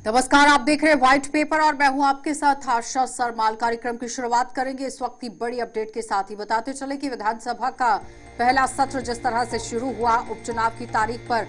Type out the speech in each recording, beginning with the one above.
नमस्कार, आप देख रहे हैं व्हाइट पेपर और मैं हूं आपके साथ आशा सरमाल। कार्यक्रम की शुरुआत करेंगे इस वक्त की बड़ी अपडेट के साथ ही बताते चले कि विधानसभा का पहला सत्र जिस तरह से शुरू हुआ, उपचुनाव की तारीख पर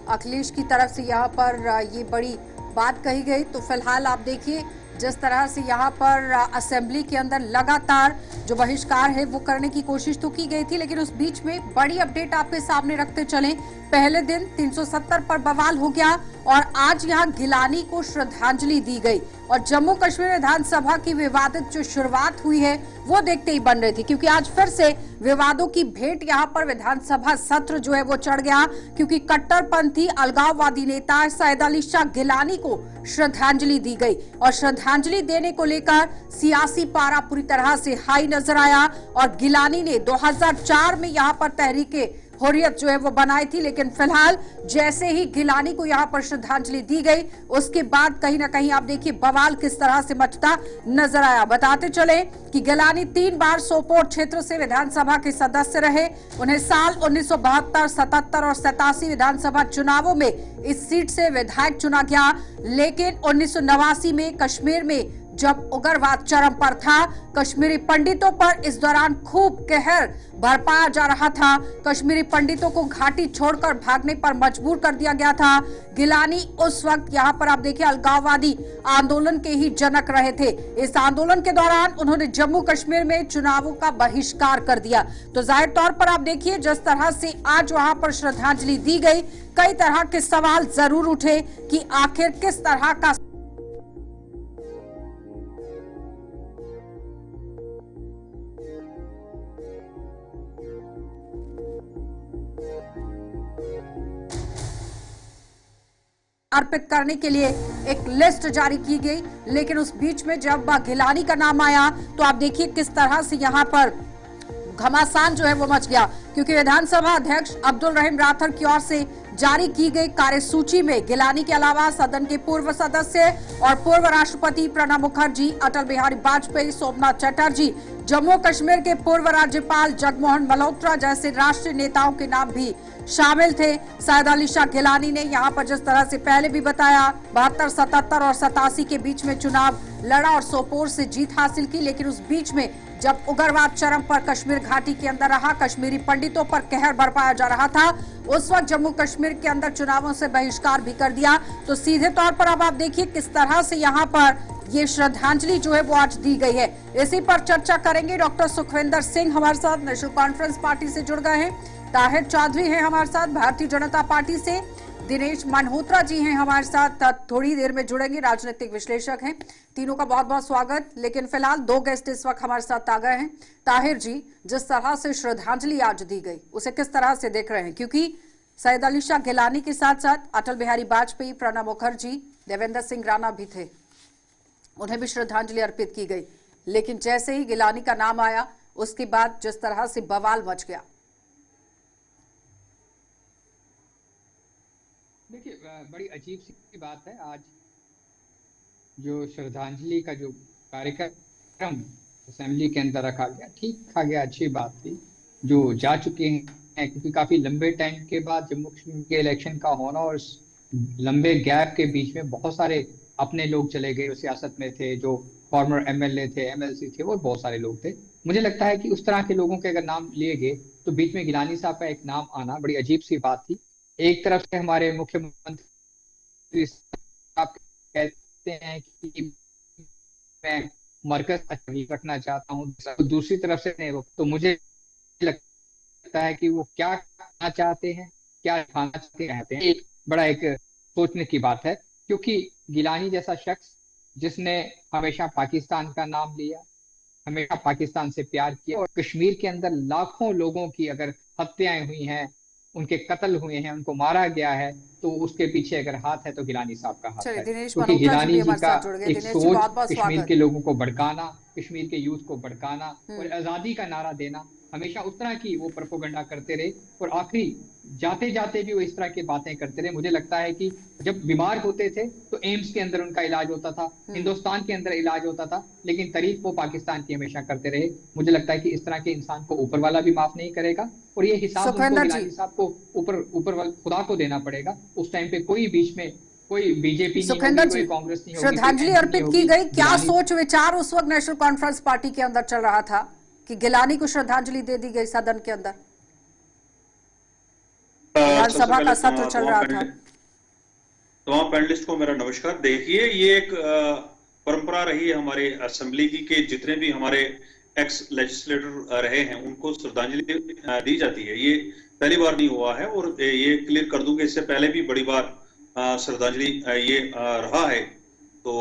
अखिलेश की तरफ से यहां पर ये बड़ी बात कही गई। तो फिलहाल आप देखिए जिस तरह से यहाँ पर असेंबली के अंदर लगातार जो बहिष्कार है वो करने की कोशिश तो की गई थी, लेकिन उस बीच में बड़ी अपडेट आपके सामने रखते चले। पहले दिन 370 पर बवाल हो गया और आज यहाँ गिलानी को श्रद्धांजलि दी गई और जम्मू कश्मीर विधानसभा की विवादित जो शुरुआत हुई है वो देखते ही बन रही थी, क्योंकि आज फिर से विवादों की भेंट यहाँ पर विधानसभा सत्र जो है वो चढ़ गया, क्योंकि कट्टरपंथी अलगाववादी नेता सैयद अली शाह गिलानी को श्रद्धांजलि दी गई और श्रद्धांजलि देने को लेकर सियासी पारा पूरी तरह से हाई नजर आया। और गिलानी ने 2004 में यहाँ पर तहरीके हुर्रियत जो है वो बनाई थी, लेकिन फिलहाल जैसे ही गिलानी को यहाँ पर श्रद्धांजलि दी गई उसके बाद कहीं ना कहीं आप देखिए बवाल किस तरह से मचता नजर आया। बताते चले कि गिलानी 3 बार सोपोर क्षेत्र से विधानसभा के सदस्य रहे। उन्हें साल 1972, 77 और 87 विधानसभा चुनावों में इस सीट से विधायक चुना गया, लेकिन 1989 में कश्मीर में जब उग्रवाद चरम पर था, कश्मीरी पंडितों पर इस दौरान खूब कहर बरपाया जा रहा था। कश्मीरी पंडितों को घाटी छोड़कर भागने पर मजबूर कर दिया गया था। गिलानी उस वक्त यहाँ पर आप देखिए अलगाववादी आंदोलन के ही जनक रहे थे। इस आंदोलन के दौरान उन्होंने जम्मू कश्मीर में चुनावों का बहिष्कार कर दिया। तो जाहिर तौर पर आप देखिए जिस तरह से आज वहां पर श्रद्धांजलि दी गई, कई तरह के सवाल जरूर उठे कि आखिर किस तरह का अर्पित करने के लिए एक लिस्ट जारी की गई, लेकिन उस बीच में जब गिलानी का नाम आया तो आप देखिए किस तरह से यहाँ पर घमासान जो है वो मच गया, क्योंकि विधानसभा अध्यक्ष अब्दुल रहीम राठौर की ओर से जारी की गई कार्यसूची में गिलानी के अलावा सदन के पूर्व सदस्य और पूर्व राष्ट्रपति प्रणब मुखर्जी, अटल बिहारी वाजपेयी, सोमनाथ चटर्जी, जम्मू कश्मीर के पूर्व राज्यपाल जगमोहन मल्होत्रा जैसे राष्ट्रीय नेताओं के नाम भी शामिल थे। सैयद अली शाह गिलानी ने यहाँ पर जिस तरह से पहले भी बताया 72, 77 और 87 के बीच में चुनाव लड़ा और सोपोर से जीत हासिल की, लेकिन उस बीच में जब उग्रवाद चरम पर कश्मीर घाटी के अंदर रहा, कश्मीरी पंडितों पर कहर बरपाया जा रहा था, उस वक्त जम्मू कश्मीर के अंदर चुनावों से बहिष्कार भी कर दिया। तो सीधे तौर पर अब आप देखिए किस तरह से यहाँ पर ये श्रद्धांजलि जो है वो आज दी गई है। इसी पर चर्चा करेंगे। डॉक्टर सुखविंदर सिंह हमारे साथ नेशनल कॉन्फ्रेंस पार्टी से जुड़ गए हैं, ताहिर चौधरी हैं हमारे साथ भारतीय जनता पार्टी से, दिनेश मल्होत्रा जी हैं हमारे साथ, थोड़ी देर में जुड़ेंगे, राजनीतिक विश्लेषक हैं। तीनों का बहुत बहुत स्वागत। लेकिन फिलहाल 2 गेस्ट इस वक्त हमारे साथ आ गए हैं। ताहिर जी, जिस तरह से श्रद्धांजलि आज दी गई उसे किस तरह से देख रहे हैं, क्योंकि सैयद अली शाह गिलानी के साथ साथ अटल बिहारी वाजपेयी, प्रणब मुखर्जी, देवेंद्र सिंह राणा भी थे, उन्हें भी श्रद्धांजलि अर्पित की गई, लेकिन जैसे ही गिलानी का नाम आया उसके बाद जिस तरह से बवाल मच गया। देखिए, बड़ी अजीब सी बात है। आज जो श्रद्धांजलि का जो कार्यक्रम असेंबली के अंदर रखा गया, ठीक रखा गया, अच्छी बात थी। जो जा चुके हैं, क्योंकि काफी लंबे टाइम के बाद जम्मू कश्मीर के इलेक्शन का होना और लंबे गैप के बीच में बहुत सारे अपने लोग चले गए, जो सियासत में थे, जो फॉर्मर एमएलए थे, एमएलसी थे, वो बहुत सारे लोग थे। मुझे लगता है कि उस तरह के लोगों के अगर नाम लिए गए तो बीच में गिलानी साहब का एक नाम आना बड़ी अजीब सी बात थी। एक तरफ से हमारे मुख्यमंत्री साहब कहते हैं कि मैं मरकज रखना चाहता हूँ, तो दूसरी तरफ से तो मुझे लगता है कि वो क्या करना चाहते हैं, क्या दिखाना चाहते हैं, एक बड़ा एक सोचने की बात है। क्योंकि गिलानी जैसा शख्स जिसने हमेशा पाकिस्तान का नाम लिया, हमेशा पाकिस्तान से प्यार किया, और कश्मीर के अंदर लाखों लोगों की अगर हत्याएं हुई हैं, उनके कत्ल हुए हैं, उनको मारा गया है, तो उसके पीछे अगर हाथ है तो गिलानी साहब का हाथ है। क्योंकि गिलानी जी का एक सोच कश्मीर के लोगों को भड़काना, कश्मीर के यूथ को भड़काना और आजादी का नारा देना, हमेशा उस तरह की वो प्रोपोगंडा करते रहे और आखिरी जाते जाते भी वो इस तरह की बातें करते रहे। मुझे लगता है कि जब बीमार होते थे तो एम्स के अंदर उनका इलाज होता था, हिंदुस्तान के अंदर इलाज होता था, लेकिन तारीफ वो पाकिस्तान की हमेशा करते रहे। मुझे लगता है कि इस तरह के इंसान को ऊपर वाला भी माफ नहीं करेगा और ये हिसाब उनको गिलानी साहब को ऊपर खुदा को देना पड़ेगा। उस टाइम पे कोई बीच में कोई बीजेपी नहीं सुखविंदर होगी, जी, कोई कांग्रेस नहीं होगी, श्रद्धांजलि कोई अर्पित एनसीपी की गई। क्या गिलानी। सोच विचार उस वक्त नेशनल कॉन्फ्रेंस पार्टी के अंदर चल रहा था कि गिलानी को श्रद्धांजलि दे दी गई सदन के अंदर? सबसे विधानसभा का पहले सत्र चल रहा था। तमाम पैनलिस्ट को मेरा नमस्कार। देखिए, ये एक परंपरा रही है हमारे असेंबली की कि जितने भी हमारे एक्स लेजिस्लेटर रहे हैं उनको श्रद्धांजलि दी जाती है। ये पहली बार नहीं हुआ है और ये क्लियर कर दूं कि इससे पहले भी बड़ी बार श्रद्धांजलि ये रहा है। तो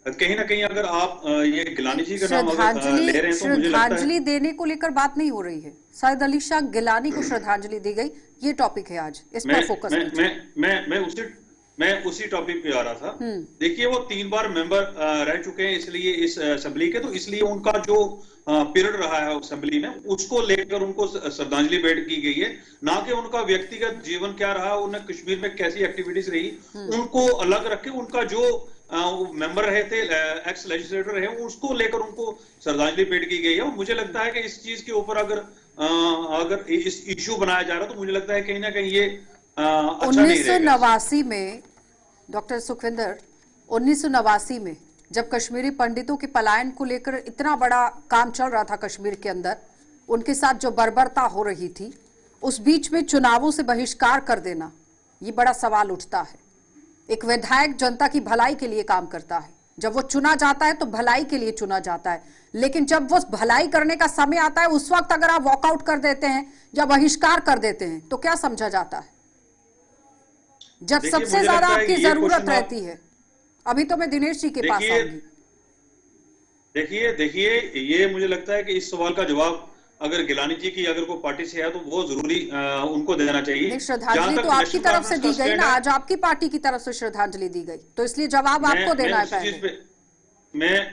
कहीं ना कहीं अगर आप ये गिलानी जी का नाम अगर ले रहे हैं तो मुझे लगता है श्रद्धांजलि देने को लेकर बात नहीं हो रही है। सैयद अली शाह गिलानी को श्रद्धांजलि दी गई, ये टॉपिक है आज, इस पर फोकस कीजिए। मैं उसी टॉपिक पे आ रहा था। देखिए, वो 3 बार मेंबर रह चुके हैं इसलिए इस असेंबली के, तो इसलिए उनका जो पीरियड रहा है असेंबली में उसको लेकर उनको श्रद्धांजलि भेंट की गई है, ना कि उनका व्यक्तिगत जीवन क्या रहा, उन्हें कश्मीर में कैसी एक्टिविटीज रही, उनको अलग रख के उनका जो मेंबर रहे थे, एक्स लेजिस्लेटर रहे, उसको लेकर उनको श्रद्धांजलि भेंट की गई है। और मुझे लगता है कि इस चीज के ऊपर अगर इस इश्यू बनाया जा रहा है तो मुझे लगता है कहीं ना कहीं ये 1989 में डॉक्टर सुखविंदर, 1989 में जब कश्मीरी पंडितों के पलायन को लेकर इतना बड़ा काम चल रहा था कश्मीर के अंदर, उनके साथ जो बर्बरता हो रही थी, उस बीच में चुनावों से बहिष्कार कर देना, ये बड़ा सवाल उठता है। एक विधायक जनता की भलाई के लिए काम करता है, जब वो चुना जाता है तो भलाई के लिए चुना जाता है, लेकिन जब वो भलाई करने का समय आता है उस वक्त अगर आप वॉकआउट कर देते हैं या बहिष्कार कर देते हैं तो क्या समझा जाता है? जब सबसे ज्यादा आपकी जरूरत रहती है। अभी तो मैं दिनेश जी के पास आऊंगी। देखिए, ये मुझे लगता है कि इस सवाल का जवाब अगर गिलानी जी की अगर कोई पार्टी से है तो वो जरूरी उनको देना चाहिए। श्रद्धांजलि तो आपकी तरफ से दी गई ना, आज आपकी पार्टी की तरफ से श्रद्धांजलि दी गई, तो इसलिए जवाब आपको देना है पहले।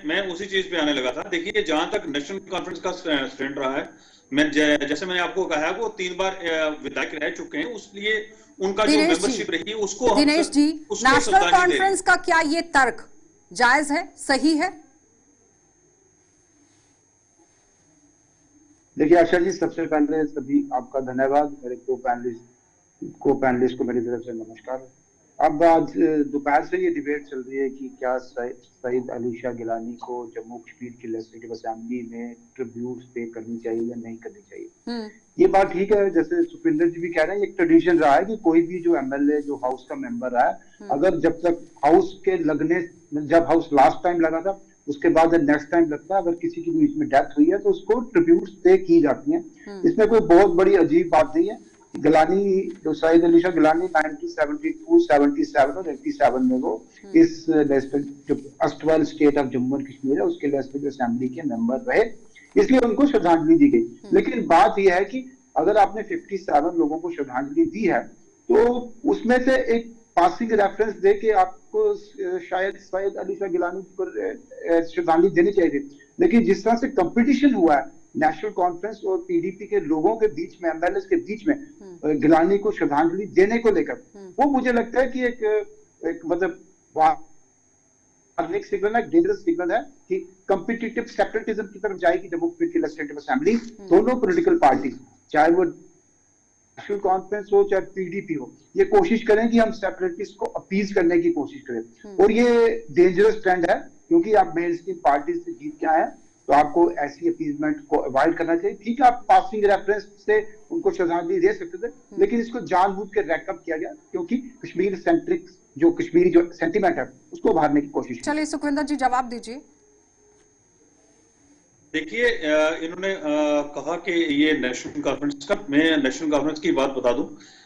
मैं उसी चीज पे आने लगा था। देखिए, जहां तक नेशनल कॉन्फ्रेंस का स्टैंड रहा है, जैसे मैंने आपको कहा वो 3 बार विधायक रह चुके हैं, उसलिए उनका जो मेंबरशिप रही है उसको दिनेश जी, नेशनल कॉन्फ्रेंस का क्या ये तर्क जायज है, सही है? देखिए आशा जी, सबसे पहले सभी आपका धन्यवाद। मेरे को पैनलिस्ट को मेरी तरफ से नमस्कार। अब आज दोपहर से ये डिबेट चल रही है कि क्या सईद अली शाह गिलानी को जम्मू कश्मीर की लेजिस्लेटिव असेंबली में ट्रिब्यूट पे करनी चाहिए या नहीं करनी चाहिए। ये बात ठीक है, जैसे सुखविंदर जी भी कह रहे हैं, एक ट्रेडिशन रहा है कि कोई भी जो एमएलए जो हाउस का मेंबर रहा है, अगर जब तक हाउस के लगने, जब हाउस लास्ट टाइम लगा था उसके बाद नेक्स्ट टाइम लगता है, अगर किसी की बीच में डेथ हुई है तो उसको ट्रिब्यूट पे की जाती है। इसमें कोई बहुत बड़ी अजीब बात नहीं है। गिलानी, जो सईद अली शाह गिलानी 1972, 77 और 87 में वो इस erstwhile state of Jammu and Kashmir है उसके लेजिस्लेटिव असेंबली के मेंबर रहे, इसलिए उनको श्रद्धांजलि दी गई। लेकिन बात यह है कि अगर आपने 57 लोगों को श्रद्धांजलि दी है तो उसमें से एक पासिंग रेफरेंस दे के आपको शायद सईद अली शाह गिलानी को श्रद्धांजलि देनी चाहिए। लेकिन जिस तरह से कंपटीशन हुआ है नेशनल कॉन्फ्रेंस और पीडीपी के लोगों के बीच में, एमएलए के बीच में गिलानी को श्रद्धांजलि देने को लेकर, वो मुझे लगता है कि एक मतलब वार्निंग सिग्नल है, डेंजरस सिग्नल है कि कॉम्पिटिटिव सेपरेटिज्म की तरफ जाएगी जम्मू कश्मीर की लेजिस्लेटिव असेंबली। दोनों पॉलिटिकल पार्टी, चाहे वो नेशनल कॉन्फ्रेंस हो चाहे पीडीपी हो, ये कोशिश करें कि हम सेपरेटिस्ट को अपीज करने की कोशिश करें, और ये डेंजरस ट्रेंड है क्योंकि आप मेन स्ट्रीम पार्टी से जीत के आए हैं तो आपको ऐसी अपीजमेंट को अवॉइड करना चाहिए। ठीक है, आप पासिंग रेफरेंस से उनको श्रद्धांजलि दे सकते थे, लेकिन इसको जानबूझ के रैकअप किया गया क्योंकि कश्मीर सेंट्रिक जो कश्मीरी जो सेंटीमेंट है उसको उभारने की कोशिश। चलिए सुखविंदर जी जवाब दीजिए। देखिए, इन्होंने कहा कि ये नेशनल कॉन्फ्रेंस का, मैं नेशनल कॉन्फ्रेंस की बात बता दूं,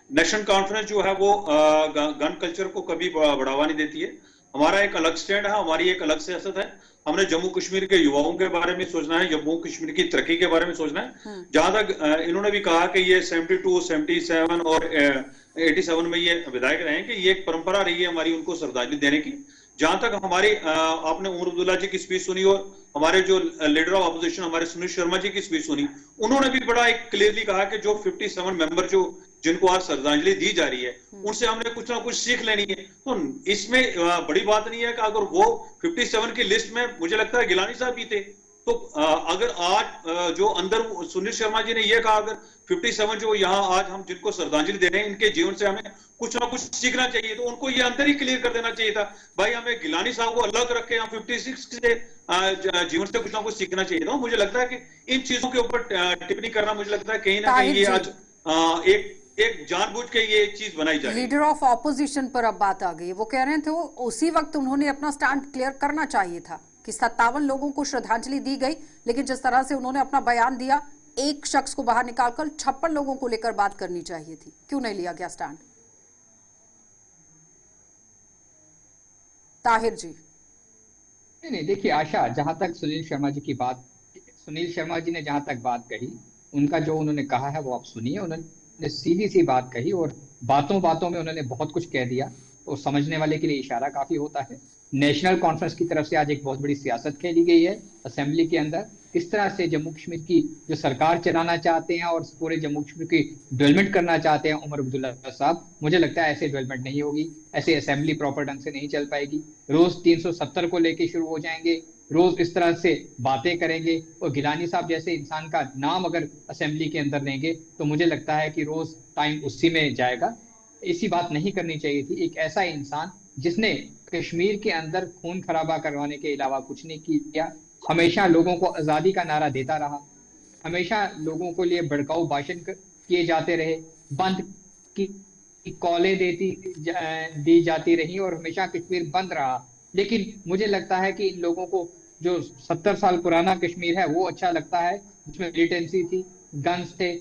नेशनल कॉन्फ्रेंस जो है वो गन कल्चर को कभी बढ़ावा नहीं देती है। हमारा एक अलग स्टैंड है, हमारी एक अलग सियासत है। हमने जम्मू कश्मीर के युवाओं के बारे में सोचना है, जम्मू कश्मीर की तरक्की के बारे में सोचना है। जहां तक इन्होंने भी कहा कि ये 72, 77 और 87 में ये विधायक रहे हैं कि ये एक परंपरा रही है हमारी उनको श्रद्धांजलि देने की। जहां तक हमारी आपने उमर अब्दुल्ला जी की स्पीच सुनी और हमारे जो लीडर ऑफ अपोजिशन हमारे सुनील शर्मा जी की स्पीच सुनी, उन्होंने भी बड़ा एक क्लियरली कहा कि जो 57 मेंबर जो जिनको आज श्रद्धांजलि दी जा रही है उनसे हमने कुछ ना कुछ सीख लेनी है। तो इसमें बड़ी बात नहीं है कि अगर वो 57 की लिस्ट में मुझे लगता है गिलानी साहब भी थे, तो अगर आज जो अंदर सुनील शर्मा जी ने ये कहा, अगर 57 जो यहाँ आज हम जिनको श्रद्धांजलि दे रहे हैं, इनके जीवन से हमें कुछ ना कुछ सीखना चाहिए, तो उनको ये अंदर ही क्लियर कर देना चाहिए था, भाई हमें गिलानी साहब को अलग रख के हम 56 से जीवन से कुछ ना कुछ सीखना चाहिए था। मुझे लगता है कि इन चीजों के ऊपर टिप्पणी करना, मुझे लगता है कहीं ना कहीं ये आज एक जानबूझ के ये चीज बनाई जा रही है। लीडर ऑफ ऑपोजिशन पर अब बात आ गई। वो कह रहे थे उसी वक्त उन्होंने अपना स्टैंड क्लियर करना चाहिए था कि 57 लोगों को श्रद्धांजलि दी गई, लेकिन जिस तरह से उन्होंने अपना बयान दिया, एक शख्स को बाहर निकालकर 56 लोगों को लेकर बात करनी चाहिए थी। क्यों नहीं लिया गया स्टैंड? ताहिर जी। नहीं, देखिए आशा, जहां तक सुनील शर्मा जी ने जहां तक बात कही, उनका जो उन्होंने कहा है वो आप सुनिए। उन्होंने सीधी सी बात कही और बातों बातों में उन्होंने बहुत कुछ कह दिया, तो समझने वाले के लिए इशारा काफी होता है। नेशनल कॉन्फ्रेंस की तरफ से आज एक बहुत बड़ी सियासत खेली गई है असेंबली के अंदर, किस तरह से जम्मू कश्मीर की जो सरकार चलाना चाहते हैं और पूरे जम्मू कश्मीर की डेवलपमेंट करना चाहते हैं उमर अब्दुल्ला साहब। मुझे लगता है ऐसे डेवलपमेंट नहीं होगी, ऐसे असेंबली प्रॉपर ढंग से नहीं चल पाएगी। रोज 370 को लेके शुरू हो जाएंगे, रोज इस तरह से बातें करेंगे, और गिलानी साहब जैसे इंसान का नाम अगर असेंबली के अंदर लेंगे तो मुझे लगता है कि रोज टाइम उसी में जाएगा। ऐसी बात नहीं करनी चाहिए थी। एक ऐसा इंसान जिसने कश्मीर के अंदर खून खराबा करवाने के अलावा कुछ नहीं किया, हमेशा लोगों को आजादी का नारा देता रहा, हमेशा लोगों को लिए भड़काऊ भाषण किए जाते रहे, बंद की कॉलें दी जाती रही और हमेशा कश्मीर बंद रहा। लेकिन मुझे लगता है कि इन लोगों को जो 70 साल पुराना कश्मीर है वो अच्छा लगता है, जिसमें मिलिटेंसी थी, गन्स थे,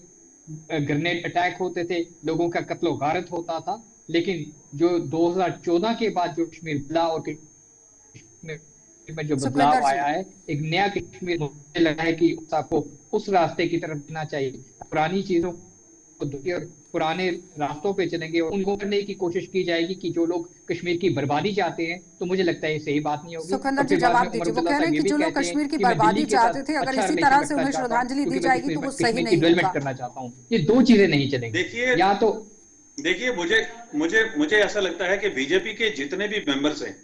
ग्रेनेड अटैक होते थे, लोगों का कत्लो गारत होता था। लेकिन जो 2014 के बाद जो कश्मीर बदला और कश्मीर में जो बदलाव आया है, एक नया कश्मीर, मुझे लगा है कि आपको उस रास्ते की तरफ जाना चाहिए। पुरानी चीजों को और पुराने रास्तों पे चलेंगे और उनको करने की कोशिश की जाएगी कि जो लोग कश्मीर की बर्बादी चाहते हैं, तो मुझे लगता है ये सही बात नहीं होगी। सुखविंदर जी जवाब दीजिए। वो कह रहे हैं कि जो लोग कश्मीर की बर्बादी चाहते थे, अगर इसी तरह से उन्हें श्रद्धांजलि दी जाएगी तो वो सही नहीं होगा। करना चाहता हूँ, ये दो चीजें नहीं चलेंगी। देखिए, या तो देखिए मुझे ऐसा लगता है कि बीजेपी के जितने भी मेंबर्स हैं,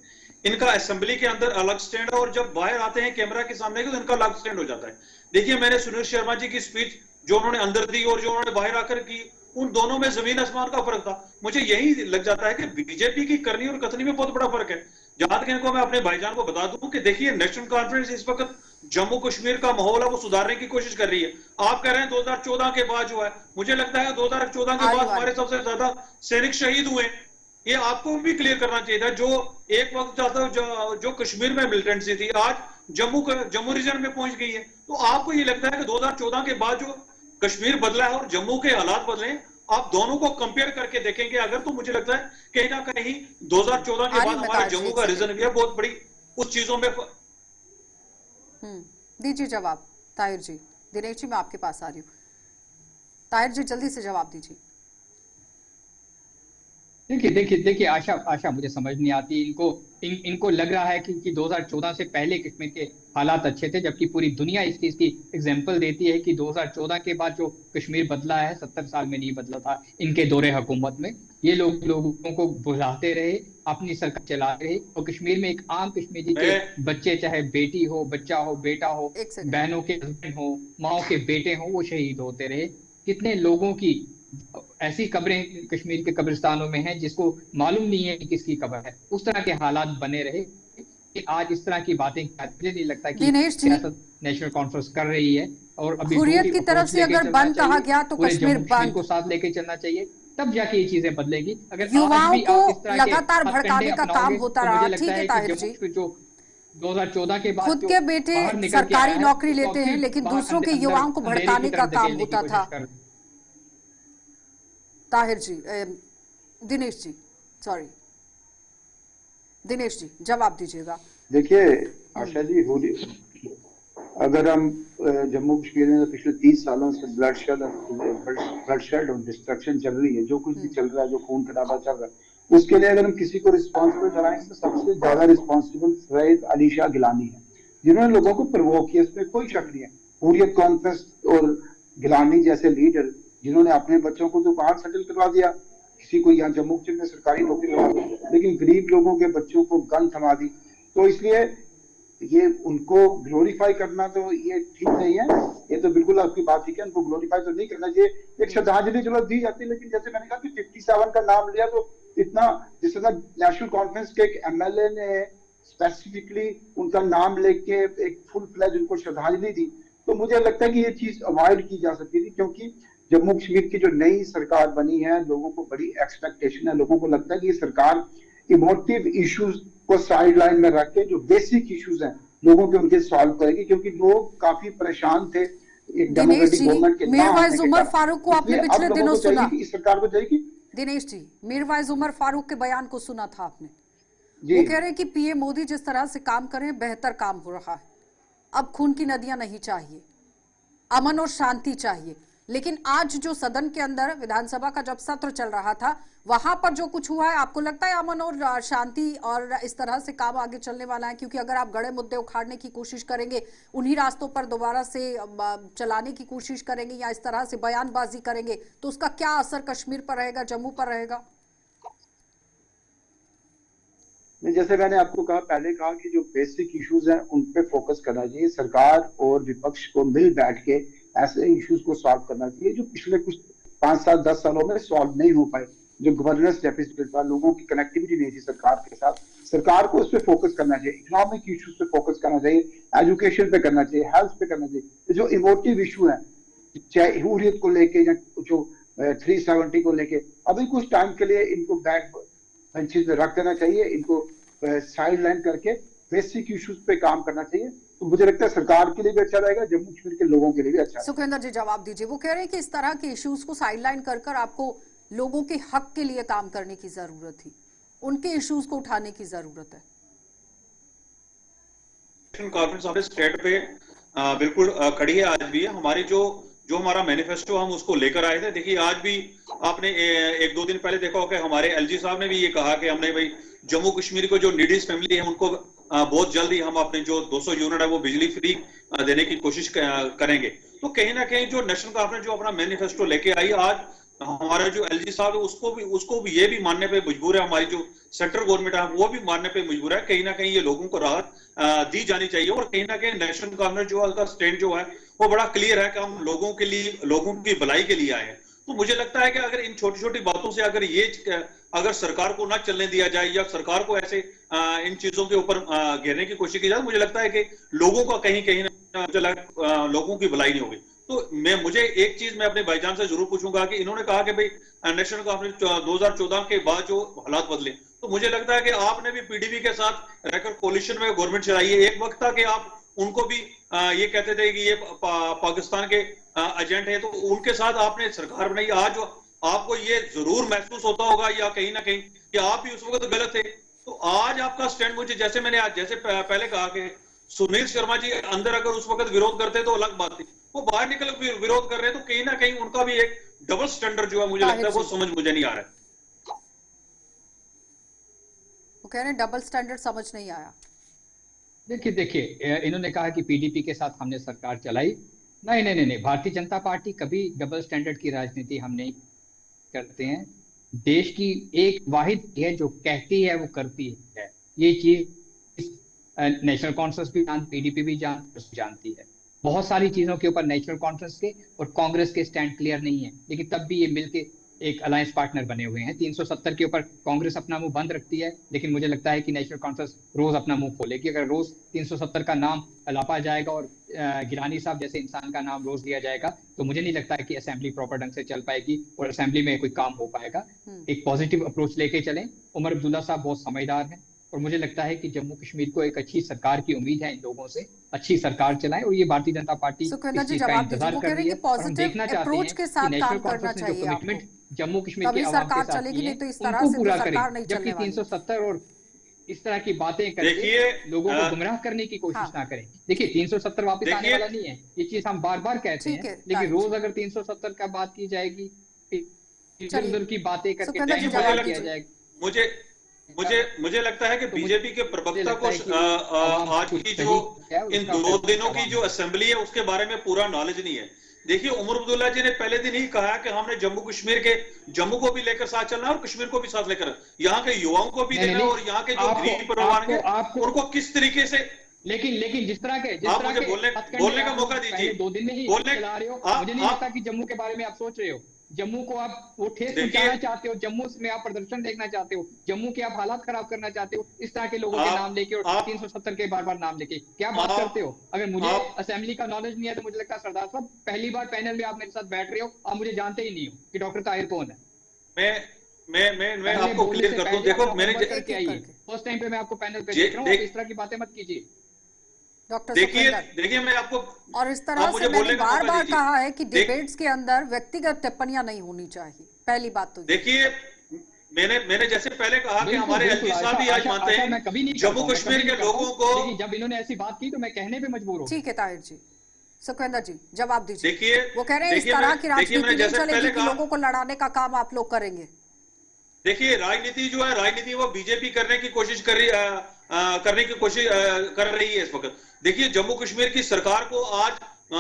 इनका असेंबली के अंदर अलग स्टैंड है और जब बाहर आते हैं कैमरा के सामने तो इनका अलग स्टैंड हो जाता है। देखिए, मैंने सुनील शर्मा जी की स्पीच जो उन्होंने अंदर दी और जो उन्होंने बाहर आकर की, उन दोनों में जमीन आसमान का फर्क था। मुझे यही लग जाता है कि बीजेपी की करनी और कथनी में बहुत बड़ा फर्क है। जहां तक इनको मैं अपने भाईजान को बता दूं कि देखिए, नेशनल कॉन्फ्रेंस इस वक्त जम्मू कश्मीर का माहौल है वो सुधारने की कोशिश कर रही है। आप कह रहे हैं 2014 के बाद जो है, मुझे लगता है 2014 के बाद हमारे सबसे ज्यादा सैनिक शहीद हुए। ये आपको भी क्लियर करना चाहिए था। जो एक वक्त जो कश्मीर में मिलिटेंसी थी, आज जम्मू रीजन में पहुंच गई है। तो आपको ये लगता है कि 2014 के बाद जो कश्मीर बदला है और जम्मू के हालात बदले, आप दोनों को कंपेयर करके देखेंगे अगर, तो मुझे लगता है कहीं ना कहीं 2014 के बाद हमारे जम्मू का रीजन भी है बहुत बड़ी उस चीजों में। दीजिए जवाब ताहिर जी। दिनेश जी, मैं आपके पास आ रही हूँ। ताहिर जी जल्दी से जवाब दीजिए। देखिए आशा मुझे समझ नहीं आती। इनको लग रहा है कि 2014 से पहले कश्मीर के हालात अच्छे थे, जबकि पूरी दुनिया इसकी एग्जांपल देती है कि 2014 के बाद जो कश्मीर बदला है 70 साल में नहीं बदला था इनके दौरे हुकूमत में। ये लोगों को बुलाते रहे, अपनी सरकार चला रहे, और कश्मीर में एक आम कश्मीरी के बच्चे, चाहे बेटी हो, बच्चा हो, बेटा हो, बहनों के हस्बैंड हो, माओ के बेटे हो, वो शहीद होते रहे। कितने लोगों की ऐसी कब्रें कश्मीर के कब्रिस्तानों में हैं जिसको मालूम नहीं है कि किसकी कब्र है। उस तरह के हालात बने रहे कि आज इस तरह की बातें, मुझे नहीं लगता कि नेशनल कॉन्फ्रेंस कर रही है। और अभी हुर्रियत की तरफ से अगर बंद कहा गया तो कश्मीर बंद को साथ लेके चलना चाहिए, तब जाके ये चीजें बदलेगी। अगर युवाओं को लगातार भड़काने का काम होता रहा। ठीक है ताहिर जी, जो 2014 के बाद खुद के बेटे सरकारी नौकरी लेते हैं लेकिन दूसरों के युवाओं को भड़काने का काम होता था। ताहिर जी, दिनेश जी, सॉरी दिनेश जी जवाब दीजिएगा। देखिए आशा जी, अगर हम जम्मू कश्मीर में पिछले 30 सालों से ब्लडशेड और डिस्ट्रक्शन चल रही है, जो कुछ भी चल रहा है, जो खून खराबा चल रहा है, उसके लिए अगर हम किसी को रिस्पॉन्सिबल ठहराएंगे तो सबसे ज्यादा रिस्पॉन्सिबल सईद अली शाह गिलानी है, जिन्होंने लोगों को प्रवोक किया, इसमें कोई शक नहीं है। हुर्रियत कॉन्फ्रेंस और गिलानी जैसे लीडर जिन्होंने अपने बच्चों को तो बाहर सेटल करवा दिया, किसी को यहाँ जम्मू कश्मीर में सरकारी नौकरी लगा दी, लेकिन गरीब लोगों के बच्चों को गन थमा दी। तो इसलिए ये उनको ग्लोरीफाई करना तो ये ठीक नहीं है, ये तो बिल्कुल आपकी बात ठीक है, उनको ग्लोरीफाई तो नहीं करना चाहिए। एक श्रद्धांजलि चलो दी जाती है, लेकिन जैसे मैंने कहा कि 57 का नाम लिया तो इतना, जिस तरह नेशनल कॉन्फ्रेंस के एक एमएलए ने स्पेसिफिकली उनका नाम लेके एक फुल फ्लेज उनको श्रद्धांजलि दी, तो मुझे लगता है कि ये चीज अवॉइड की जा सकती थी, क्योंकि जम्मू कश्मीर की जो नई सरकार बनी है, लोगों को बड़ी एक्सपेक्टेशन है, लोगों को लगता है कि ये सरकार इमोटिव इश्यूज को साइड लाइन में रख के जो बेसिक इश्यूज हैं लोगों के, उनके सॉल्व करेगी, क्योंकि लोग काफी परेशान थे एक डेमोक्रेटिक गवर्नमेंट के मीरवाइज उमर फारूक को आपने पिछले दिनों सुना, इस सरकार को चाहिए कि दिनेश जी, मीरवाइज उमर फारूक के बयान को सुना था आपने, जी वो कह रहे हैं कि पीएम मोदी जिस तरह से काम करें बेहतर काम हो रहा है, अब खून की नदियां नहीं चाहिए, अमन और शांति चाहिए। लेकिन आज जो सदन के अंदर विधानसभा का जब सत्र चल रहा था, वहां पर जो कुछ हुआ है, आपको लगता है अमन और शांति और इस तरह से काम आगे चलने वाला है? क्योंकि अगर आप गड़े मुद्दे उखाड़ने की कोशिश करेंगे, उन्हीं रास्तों पर दोबारा से चलाने की कोशिश करेंगे या इस तरह से बयानबाजी करेंगे, तो उसका क्या असर कश्मीर पर रहेगा, जम्मू पर रहेगा? जैसे मैंने आपको कहा, पहले कहा कि जो बेसिक इश्यूज हैं उन पे फोकस करना चाहिए, सरकार और विपक्ष को मिल बैठ के ऐसे इश्यूज को सॉल्व करना चाहिए जो पिछले कुछ 5 साल 10 सालों में सॉल्व नहीं हो पाए। जो गवर्नेंस डेफिसिट था, लोगों की कनेक्टिविटी नहीं थी सरकार के साथ, सरकार को उस पर फोकस करना चाहिए, इकोनॉमिक इश्यूज पे फोकस करना चाहिए, एजुकेशन पे करना चाहिए, हेल्थ पे करना चाहिए। जो इमोटिव इशू है, चाहे हुर्रियत को लेके या जो 370 को लेके, अभी कुछ टाइम के लिए इनको बैक बेंचेस पे रख देना चाहिए, इनको साइड लाइन करके बेसिक इश्यूज पे काम करना चाहिए, तो मुझे लगता है सरकार के लिए भी अच्छा रहेगा, जम्मू कश्मीर के लोगों के लिए भी अच्छा है। सुखविंदर जी जवाब दीजिए। वो कह रहे हैं कि इस तरह के इश्यूज को साइडलाइन कर आपको लोगों के हक के लिए काम करने की जरूरत थी, उनके इश्यूज को उठाने की जरूरत है। कॉन्फ्रेंस ऑफ स्टेट पे बिल्कुल खड़ी है, आज भी है। हमारी जो हमारा मैनिफेस्टो हम उसको लेकर आए थे। देखिए आज भी आपने 1-2 दिन पहले देखा होगा, हमारे एलजी साहब ने भी ये कहा कि हमने भाई जम्मू कश्मीर को जो नीडीज फैमिली है उनको बहुत जल्दी हम अपने जो 200 यूनिट है वो बिजली फ्री देने की कोशिश करेंगे। तो कहीं ना कहीं जो नेशनल कॉन्फ्रेंस जो अपना मैनिफेस्टो लेके आई, आज हमारे जो एलजी साहब है उसको भी ये भी मानने पे मजबूर है, हमारी जो सेंट्रल गवर्नमेंट है वो भी मानने पे मजबूर है, कहीं ना कहीं ये लोगों को राहत दी जानी चाहिए। और कहीं ना कहीं नेशनल कॉन्फ्रेंस जो का स्टैंड जो है वो बड़ा क्लियर है कि हम लोगों के लिए, लोगों की भलाई के लिए आए हैं। तो मुझे लगता है कि अगर इन छोटी छोटी बातों से अगर सरकार को ना चलने दिया जाए या सरकार को ऐसे इन चीजों के ऊपर घेरने की कोशिश की जाए, मुझे लगता है कि लोगों का कहीं ना लोगों की भलाई नहीं होगी। तो मुझे एक चीज मैं अपने भाईजान से जरूर पूछूंगा कि इन्होंने कहा कि भाई नेशनल कॉन्फ्रेंस 2014 के बाद जो हालात बदले, तो मुझे लगता है कि आपने भी पीडीपी के साथ रहकर कोलिशन में गवर्नमेंट चलाई है। एक वक्त था कि आप उनको भी ये कहते थे कि ये पाकिस्तान के एजेंट है, तो उनके साथ आपने सरकार बनाई। आज आपको ये जरूर महसूस होता होगा या कहीं ना कहीं कि आप भी उस वक्त गलत थे। तो आज आपका स्टैंड, मुझे जैसे मैंने आज जैसे पहले कहा कि सुनील शर्मा जी अंदर अगर उस वक्त विरोध करते तो अलग बात थी, वो बाहर निकल विरोध कर रहे हैं, तो कहीं ना कहीं उनका भी एक डबल स्टैंडर्ड जो है मुझे लगता है वो समझ मुझे नहीं आ रहा है। वो कह रहे हैं डबल स्टैंडर्ड समझ नहीं आया। देखिए इन्होंने कहा कि पीडीपी के साथ हमने सरकार चलाई। नहीं, भारतीय जनता पार्टी कभी डबल स्टैंडर्ड की राजनीति हम नहीं करते हैं। देश की एक वाहिद है जो कहती है वो करती है, ये चीज नेशनल कॉन्फ्रेंस भी जानती, पीडीपी भी जानती है। बहुत सारी चीजों के ऊपर नेशनल कॉन्फ्रेंस के और कांग्रेस के स्टैंड क्लियर नहीं है, लेकिन तब भी ये मिलके एक अलायंस पार्टनर बने हुए हैं। 370 के ऊपर कांग्रेस अपना मुंह बंद रखती है, लेकिन मुझे लगता है कि नेशनल कॉन्फ्रेंस रोज अपना मुंह खोलेगी। अगर रोज 370 का नाम लापा जाएगा और गिलानी साहब जैसे इंसान का नाम रोज लिया जाएगा, तो मुझे नहीं लगता है कि असेंबली प्रॉपर ढंग से चल पाएगी और असेंबली में कोई काम हो पाएगा। एक पॉजिटिव अप्रोच लेके चलें। उमर अब्दुल्ला साहब बहुत समझदार हैं और मुझे लगता है कि जम्मू कश्मीर को एक अच्छी सरकार की उम्मीद है इन लोगों से, अच्छी सरकार चलाएं। और ये भारतीय जनता पार्टी सुखविंदर जी जवाब दीजिए। वो कह रहे हैं कि पॉजिटिव अप्रोच के साथ काम करना चाहिए आपको, जम्मू कश्मीर की आवाम के साथ चलेगी, नहीं तो इस तरह उनको से पूरा तो सरकार करें। नहीं जबकि चलने वाली। 370 और इस तरह की बातें करके लोगों को गुमराह करने की कोशिश ना करें। देखिए 370 वापस आने वाला नहीं है, ये चीज हम बार बार कहते हैं, लेकिन रोज अगर 370 का बात की जाएगी, इधर की बातें करके किया जाएगा। मुझे लगता है कि बीजेपी के प्रवक्ता को आज की जो इन 2 दिनों की जो असेंबली है उसके बारे में पूरा नॉलेज नहीं है। देखिए उमर अब्दुल्ला जी ने पहले दिन ही कहा कि हमने जम्मू को भी लेकर साथ चलना है और कश्मीर को भी साथ लेकर, यहाँ के युवाओं को भी देना है और यहाँ के जो गरीब परिवार हैं उनको किस तरीके से लेकिन जिस तरह के आप मुझे बोलने का मौका दीजिए। 2 दिन में ही चला रहे हो, मुझे नहीं लगता कि जम्मू के बारे में आप सोच रहे हो। जम्मू को आप वो ठेस पहुंचाना चाहते हो, जम्मू में आप प्रदर्शन देखना चाहते हो, जम्मू के आप हालात खराब करना चाहते हो, इस तरह के लोगों के नाम लेके और 370 के बार नाम लेके क्या बात करते हो। अगर मुझे असेंबली का नॉलेज नहीं है तो मुझे लगता है सरदार साहब पहली बार पैनल में आप मेरे साथ बैठ रहे हो, आप मुझे जानते ही नहीं हो कि डॉक्टर ताहिर कौन है। मैं आपको क्लियर कर दूं। देखो मैंने फर्स्ट टाइम पे मैं आपको पैनल पे देख रहा हूं, इस तरह की बातें मत कीजिए। डॉक्टर देखिए मैं आपको और इस तरह से मैंने बार कहा है कि डिबेट्स के अंदर व्यक्तिगत टिप्पणियां नहीं होनी चाहिए। पहली बात तो देखिए, मैंने जैसे पहले कहा कि हमारे एलजी साहब भी आज मानते हैं जम्मू कश्मीर के लोगों को। जब इन्होंने ऐसी बात की तो मैं कहने पे मजबूर हूं। ठीक है ताहिर जी, सुखविंदर जी जवाब दीजिए। देखिए वो कह रहे हैं इस तरह की राजनीति नहीं चलेगी कि लोगों को लड़ाने का काम आप लोग करेंगे। देखिए राजनीति जो है, राजनीति वो बीजेपी करने की कोशिश कर रही है इस वक्त। देखिए जम्मू कश्मीर की सरकार को आज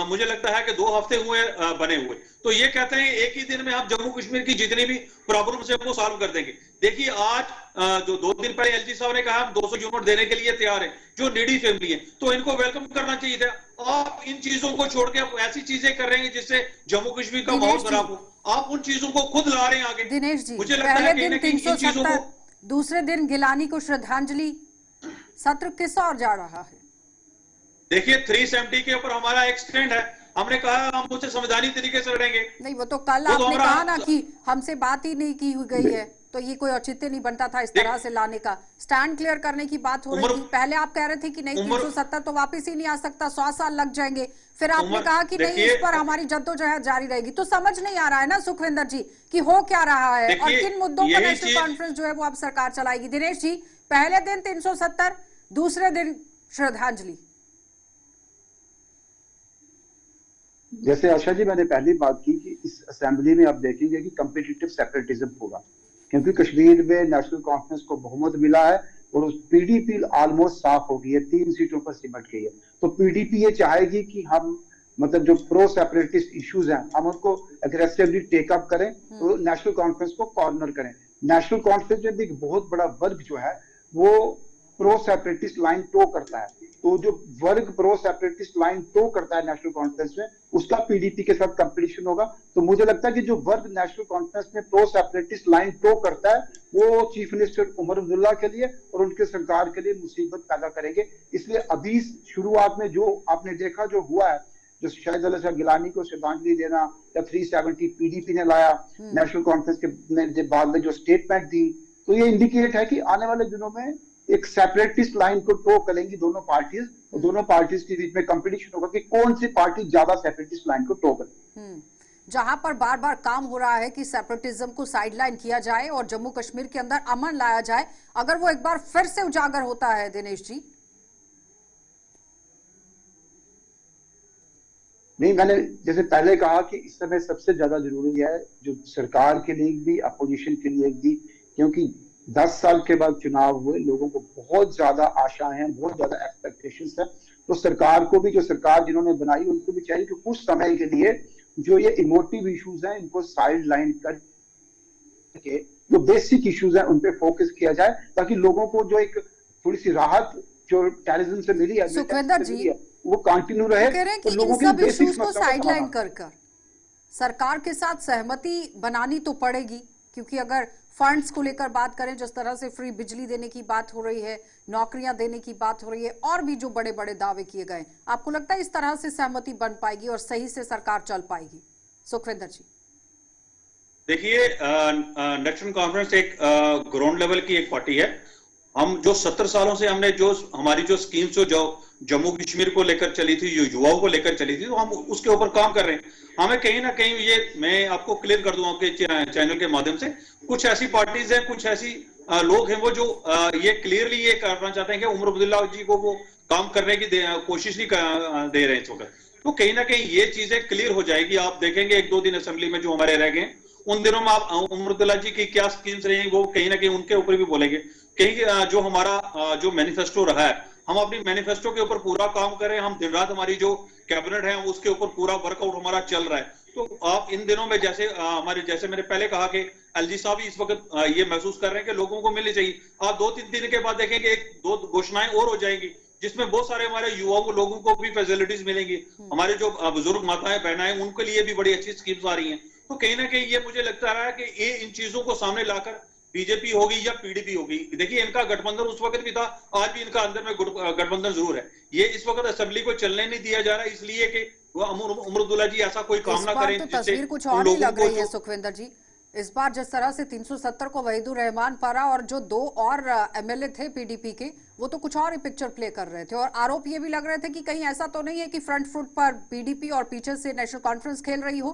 मुझे लगता है कि 2 हफ्ते हुए बने हुए, तो ये कहते हैं एक ही दिन में हम जम्मू कश्मीर की जितनी भी प्रॉब्लम्स है वो सॉल्व कर देंगे। देखिए आज जो 2 दिन पहले एलजी साहब ने कहा हम 200 यूनिट देने के लिए तैयार है जो नीडी फैमिली है, तो इनको वेलकम करना चाहिए था। आप इन चीजों को छोड़ के आप ऐसी चीजें कर रहे हैं जिससे जम्मू कश्मीर का माहौल खराब हो। आप उन चीजों को खुद ला रहे हैं आगे। दिनेश जी, मुझे लगता है कि इन चीजों को, दूसरे दिन गिलानी को श्रद्धांजलि सत्र किस और जा रहा है। देखिए 370 के ऊपर हमारा एक स्टैंड है, हमने कहा हम उसे संवैधानिक तरीके से लड़ेंगे। नहीं वो तो कल आपने कहा ना कि हमसे बात ही नहीं की गई है, तो ये कोई औचित्य नहीं बनता था इस तरह से लाने का। स्टैंड क्लियर करने की बात हो रही थी। पहले आप कह रहे थे कि नहीं 370 तो वापस ही नहीं आ सकता, 100 साल लग जाएंगे। फिर आपने कहा कि नहीं इस पर हमारी जद्दोजहद जारी रहेगी। तो समझ नहीं आ रहा है ना सुखविंदर जी कि हो क्या रहा है और किन मुद्दों पर नेशनल कॉन्फ्रेंस जो है वो अब सरकार चलाएगी। दिनेश जी, पहले दिन 370, दूसरे दिन श्रद्धांजलि। जैसे आशा जी मैंने पहली बात की कि इस असेंबली में आप देखेंगे कि कॉम्पिटिटिव सेपरेटिज्म होगा, क्योंकि कश्मीर में नेशनल कॉन्फ्रेंस को बहुमत मिला है और उस पीडीपी ऑलमोस्ट साफ हो गई है, 3 सीटों पर सिमट गई है। तो पीडीपी ये चाहेगी कि हम मतलब जो प्रो सेपरेटिस्ट इश्यूज हैं हम उनको एग्रेसिवली टेकअप करें और नेशनल कॉन्फ्रेंस को कॉर्नर करें। नेशनल कॉन्फ्रेंस में भी एक बहुत बड़ा वर्ग जो है वो प्रो सेपरेटिस्ट लाइन टो करता है, तो जो वर्ग प्रो सेपरेटिस्ट लाइन टो करता है नेशनल कॉन्फ्रेंस में उसका पीडीपी के साथ कंपटीशन होगा। तो मुझे लगता है कि जो वर्ग नेशनल कॉन्फ्रेंस में प्रो सेपरेटिस्ट लाइन टो करता है वो चीफ मिनिस्टर उमर अब्दुल्ला के लिए और उनके सरकार के लिए मुसीबत पैदा करेंगे। इसलिए अभी शुरुआत में जो आपने देखा जो हुआ है, जो शाहिद अली शाह गिलानी को श्रद्धांजलि देना या 370 पीडीपी ने लाया नेशनल कॉन्फ्रेंस के बाद में जो स्टेटमेंट दी, तो ये इंडिकेट है कि आने वाले दिनों में एक सेपरेटिस्ट लाइन को टो करेंगी दोनों पार्टीज और दोनों पार्टीज के बीच में कंपटीशन होगा कि कौन सी पार्टी ज्यादा सेपरेटिस्ट लाइन को टो करे। जहां पर बार बार काम हो रहा है कि सेपरेटिज्म को साइडलाइन किया जाए और जम्मू कश्मीर के अंदर अमन लाया जाए, अगर वो एक बार फिर से उजागर होता है दिनेश जी। नहीं, मैंने जैसे पहले कहा कि इस समय सबसे ज्यादा जरूरी है जो सरकार के लिए भी अपोजिशन के लिए भी, क्योंकि 10 साल के बाद चुनाव हुए, लोगों को बहुत ज्यादा आशाएं हैं, बहुत ज्यादा एक्सपेक्टेशंस है। तो सरकार को भी, जो सरकार जिन्होंने बनाई उनको भी चाहिए कि कुछ समय के लिए जो ये इमोटिव इश्यूज हैं इनको साइड लाइन करके जो बेसिक इश्यूज हैं उन पे फोकस किया जाए, ताकि लोगों को जो एक थोड़ी सी राहत जो टेररिज्म से मिली है सुखविंदर जी वो कंटिन्यू रहे। कह रहे हैं कि इन सब इश्यूज को साइडलाइन कर सरकार के साथ सहमति बनानी तो पड़ेगी, क्योंकि अगर फंड्स को लेकर बात करें, जिस तरह से फ्री बिजली देने की बात हो रही है, नौकरियां देने की बात हो रही है और भी जो बड़े बड़े दावे किए गए, आपको लगता है इस तरह से सहमति बन पाएगी और सही से सरकार चल पाएगी? सुखविंदर जी देखिए, नेशनल कॉन्फ्रेंस एक ग्राउंड लेवल की एक पार्टी है। हम जो 70 सालों से हमने जो हमारी जो स्कीम्स जो जम्मू कश्मीर को लेकर चली थी, जो युवाओं को लेकर चली थी, तो हम उसके ऊपर काम कर रहे हैं। हमें कहीं ना कहीं ये मैं आपको क्लियर कर दूं आपके चैनल के माध्यम से, कुछ ऐसी पार्टीज हैं, कुछ ऐसी लोग हैं वो जो ये क्लियरली ये करना चाहते हैं कि उमर अब्दुल्ला जी को वो काम करने की कोशिश नहीं दे रहे हैं इस वक्त। तो कहीं ना कहीं ये चीजें क्लियर हो जाएगी। आप देखेंगे 1-2 दिन असेंबली में जो हमारे रह गए उन दिनों में आप उमर अब्दुल्ला जी की क्या स्कीम्स रही वो कहीं ना कहीं उनके ऊपर भी बोलेंगे। कहीं जो हमारा जो मैनिफेस्टो रहा है, हम अपनी मैनिफेस्टो के ऊपर पूरा काम करें, हम दिन रात हमारी जो कैबिनेट है उसके ऊपर पूरा वर्कआउट हमारा चल रहा है। तो आप इन दिनों में जैसे जैसे मैंने पहले कहा कि एलजी साहब भी इस वक्त ये महसूस कर रहे हैं कि लोगों को मिलनी चाहिए। आप 2-3 दिन के बाद देखेंगे 1-2 घोषणाएं और हो जाएंगी जिसमें बहुत सारे हमारे युवाओं को लोगों को भी फैसिलिटीज मिलेंगी, हमारे जो बुजुर्ग माताएं बहनाएं उनके लिए भी बड़ी अच्छी स्कीम्स आ रही हैं। तो कहीं ना कहीं ये मुझे लगता है कि ये इन चीजों को सामने लाकर बीजेपी होगी या पीडीपी होगी, देखिए इनका गठबंधन उस वक्त भी था, आज भी इनका अंदर में गठबंधन जरूर है। ये इस वक्त असेंबली को चलने नहीं दिया जा रहा इसलिए कि वो उमर अब्दुल्ला जी ऐसा कोई काम ना करें। तो तस्वीर कुछ और ही लग रही है सुखविंदर जी। इस बार जिस तरह से 370 को वहीदुर रहमान पारा और जो 2 और एमएलए थे पीडीपी के, वो तो कुछ और ही पिक्चर प्ले कर रहे थे। और आरोप ये भी लग रहे थे कि कहीं ऐसा तो नहीं है कि फ्रंट फुट पर पीडीपी और पीछे से नेशनल कॉन्फ्रेंस खेल रही हो।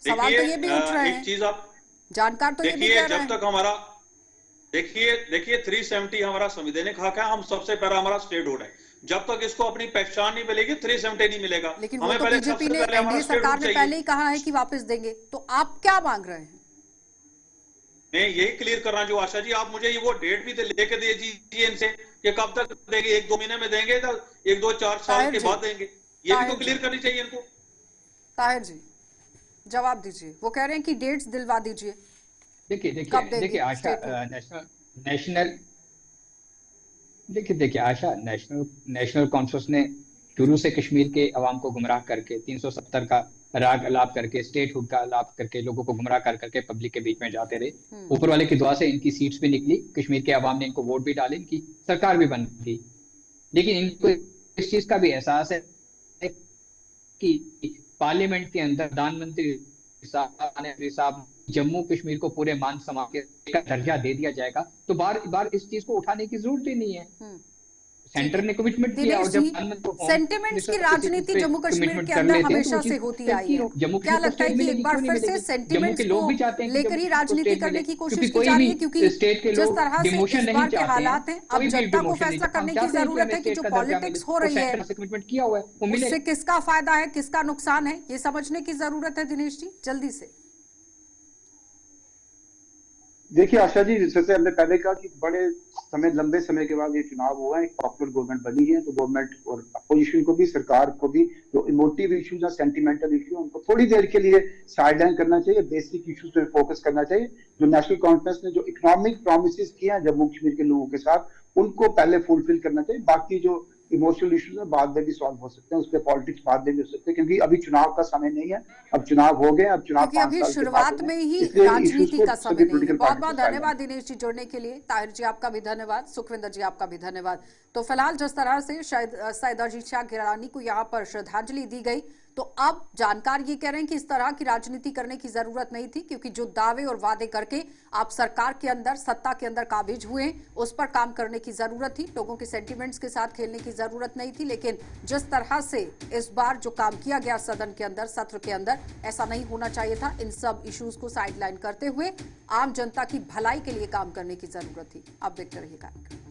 सवाल तो ये भी उठ रहे हैं, चीज आप जानकार तो ये भी कह रहे हैं। जब तक हमारा देखिए 370 हमारा संवैधानिक हक है, हम सबसे पहला हमारा स्टेट होल्ड है। जब तक इसको अपनी पहचान नहीं मिलेगी 370 नहीं मिलेगा। लेकिन वो तो बीजेपी ने, एनडीए सरकार ने पहले ही कहा है कि वापस देंगे, तो आप क्या मांग रहे हैं? मैं यही क्लियर कर रहा हूं जो आशा जी, आप मुझे ये वो डेट भी लेके दीजिए इनसे कि कब तक देंगे, 1-2 महीने में देंगे, 1-2-4 साल के बाद देंगे, ये भी तो क्लियर करनी चाहिए इनको। ताहिर जी जवाब दीजिए, वो कह रहे हैं कि डेट्स दिलवा दीजिए। देखिए आशा, नेशनल कॉन्फ्रेंस ने शुरू से कश्मीर के अवाम को गुमराह करके 370 का राग अलाप करके, स्टेट हुड का अलाप करके लोगों को गुमराह कर करके पब्लिक के बीच में जाते रहे। ऊपर वाले की दुआ से इनकी सीट्स भी निकली, कश्मीर के अवाम ने इनको वोट भी डाले, इनकी सरकार भी बन गई। लेकिन इनको इस चीज का भी एहसास है कि पार्लियामेंट के अंदर प्रधानमंत्री साहब जम्मू कश्मीर को पूरे मान सम्मान का दर्जा दे दिया जाएगा, तो बार बार इस चीज को उठाने की जरूरत ही नहीं है। सेंटर ने कमिटमेंट किया और जब सेंटिमेंट्स की राजनीति जम्मू कश्मीर के अंदर हमेशा से होती आई है। क्या लगता है कि एक बार फिर से सेंटिमेंट्स को लेकर ही राजनीति करने की कोशिश की जा रही है? क्योंकि जिस तरह से इस बार के हालात हैं, अब जनता को फैसला करने की जरूरत है कि जो पॉलिटिक्स हो रही है उससे किसका फायदा है, किसका नुकसान है, ये समझने की जरूरत है। दिनेश जी जल्दी से। देखिए आशा जी, जैसे हमने पहले कहा कि बड़े समय, लंबे समय के बाद ये चुनाव हुआ है, एक पॉपुलर गवर्नमेंट बनी है, तो गवर्नमेंट और अपोजिशन को भी, सरकार को भी जो इमोटिव इश्यूज या सेंटिमेंटल इश्यू है उनको थोड़ी देर के लिए साइडलाइन करना चाहिए, बेसिक इश्यूज पे फोकस करना चाहिए। जो नेशनल कॉन्फ्रेंस ने जो इकोनॉमिक प्रॉमिसेस किए हैं जम्मू कश्मीर के लोगों के साथ, उनको पहले फुलफिल करना चाहिए। बाकी जो इमोशनल इश्यूज है बाद में भी सॉल्व हो सकते हैं, उस पर पॉलिटिक्स बाद में भी हो सकते हैं, क्योंकि अभी चुनाव का समय नहीं है। अब चुनाव हो गए, अब चुनाव अभी शुरुआत में ही राजनीति का समय नहीं है। बहुत बहुत धन्यवाद दिनेश जी जुड़ने के लिए। ताहिर जी आपका भी धन्यवाद, सुखविंदर जी आपका भी धन्यवाद। तो फिलहाल जिस तरह से सैयद अजीज शाह गिलानी को यहाँ पर श्रद्धांजलि दी गई, तो अब जानकार ये कह रहे हैं कि इस तरह की राजनीति करने की जरूरत नहीं थी, क्योंकि जो दावे और वादे करके आप सरकार के अंदर, सत्ता के अंदर काबिज हुए, उस पर काम करने की जरूरत थी। लोगों के सेंटिमेंट्स के साथ खेलने की जरूरत नहीं थी। लेकिन जिस तरह से इस बार जो काम किया गया सदन के अंदर, सत्र के अंदर, ऐसा नहीं होना चाहिए था। इन सब इश्यूज को साइडलाइन करते हुए आम जनता की भलाई के लिए काम करने की जरूरत थी। आप देखते रहिए कार्यक्रम।